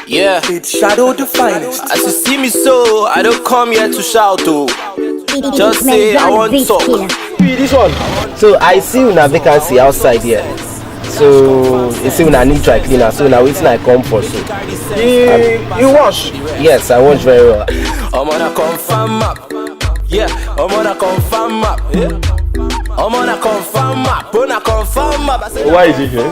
Yeah, It's Shadow the finest. as you see me so, I don't come here to shout oh. Just say I want talk. This one. So I see una vacancy outside here. So you see una need dry cleaner. So now waiting I come for so. You wash. Yes, I wash very well. I'm on a confirm map. Yeah, I'm on a confirm map. Yeah. I'm on a confirm map. On a confirm map. Why is he here?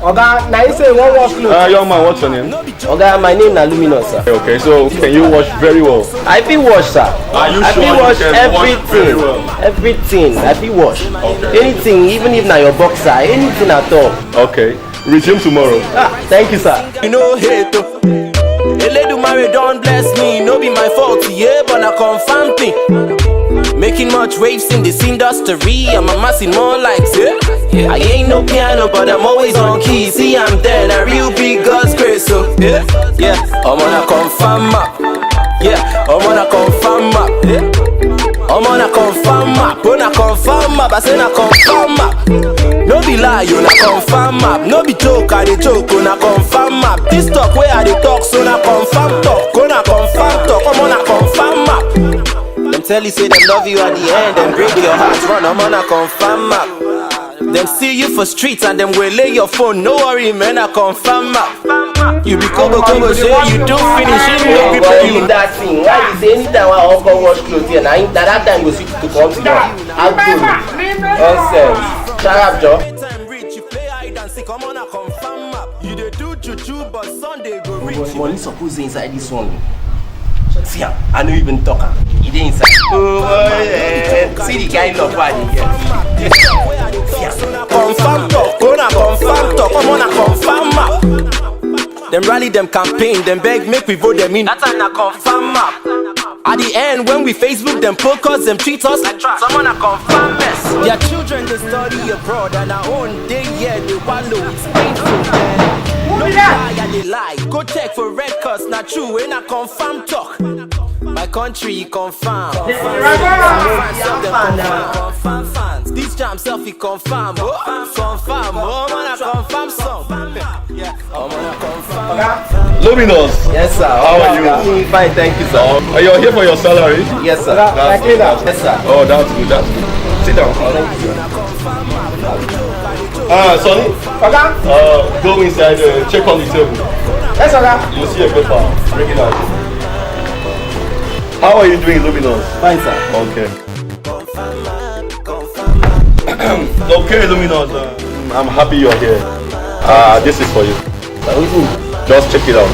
Oga, now you say one wash clothes. Young man, what's your name? Oga, my name na Luminous, sir. Okay, so can you wash very well? I be wash, sir. Are you I sure be you wash can wash very everything. well? Everything. I be wash. Okay. Anything, even if na your boxer, anything at all. Okay, resume tomorrow. Thank you, sir. You know hate oh. Eledumare don't bless me, no be my fault, yeah, but I confirm thing. Making much waves in this industry, I'm amassing more likes, yeah. I ain't no piano, but I'm always on key. See, I'm there, a real big God's grace, so yeah. I'm on a confirm map, yeah. I'm on a confirm map, yeah. I'm on a confirm map, on a confirm map. I say na confirm map. No be lie, on a confirm map. No be joke, I dey joke, on a confirm map. This talk where I dey talk, so na confirm talk, on a confirm talk. I'm on a confirm map. Them tell you say they love you at the end, then break your heart. Run, I'm on a confirm map. Them see you for streets and them will lay your phone. No worry, man, I confirm map. You be kobo say you do finish it, no people But you. in that thing, why you say anytime I uncle wash clothes here, now that time go switch to come to you. How good? Nonsense. Shut up, Joe. Time reach, you play hide and seek. I'm on a confirm map. You dey do juju, but Sunday go reach. Money suppose dey inside this one. See am, I no even talk am. E dey inside. Oh, see the guy love what I dey get. Confirm talk, gonna confirm talk. I'm on a confirm map. Them rally, them campaign, them beg, make we vote them in. That's on a confirm map. At the end, when we Facebook them focus, them treat us like trash. I'm on a confirm mess. Their children they study abroad and our own day yeah they wallow. It's painful, man. No lie, and they lie. Go check for records, not true. Ain't a confirm talk. My country confirm. Confirm fans. This jam selfie confirm. Oh, confirm. Oh, man, I confirm song. Yeah, I'm on a confirm. Luminous. Yes, sir. How are you? Fine, thank you, sir. Are you here for your salary? Yes, sir. That's good. Yes, sir. Oh, that's good. That's good. Sit down. Sonny. Go inside. Check on the table. Yes, sir. You'll see a paper. Bring it out. How are you doing, Luminous? Fine, sir. Okay. Okay, Luminous. I'm happy you're here. This is for you. Just check it out.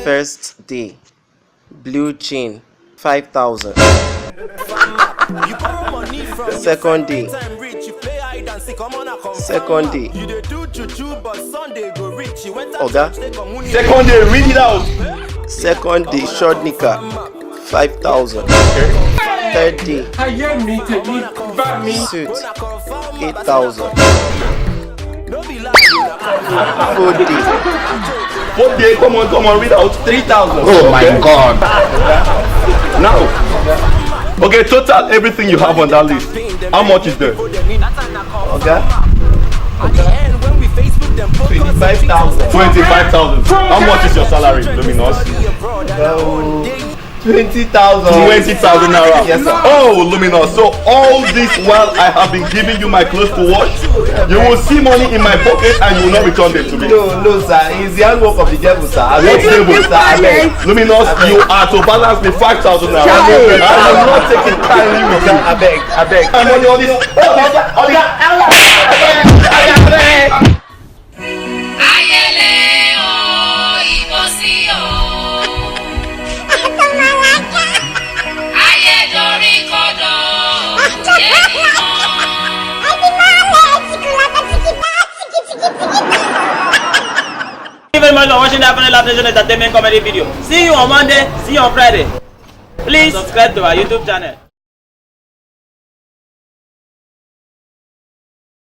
First day, blue chain, 5,000. Second day, second day. Oga. Second day, read it out. Second day, short nika, 5,000. Third day, suit, 8,000. Fourth day, What day? Come on, read out. 3,000. Oh my God. Now, okay, total everything you have on that list. How much is there? Okay. 25,000. 25,000. How much is your salary, Luminous? 20,000. 20,000 naira. Yes, sir. Oh, Luminous. So all this while I have been giving you my clothes to wash, you will see money in my pocket and you will not return them to me. No, sir. It's the handwork of the devil, sir. What devil? Luminous, you are to balance me 5,000 naira. I am not taking kindly with you. I beg. I'm on all this. Thank you very much for watching that Lab Nation Entertainment comedy video. See you on Monday, see you on Friday. Please subscribe to our YouTube channel.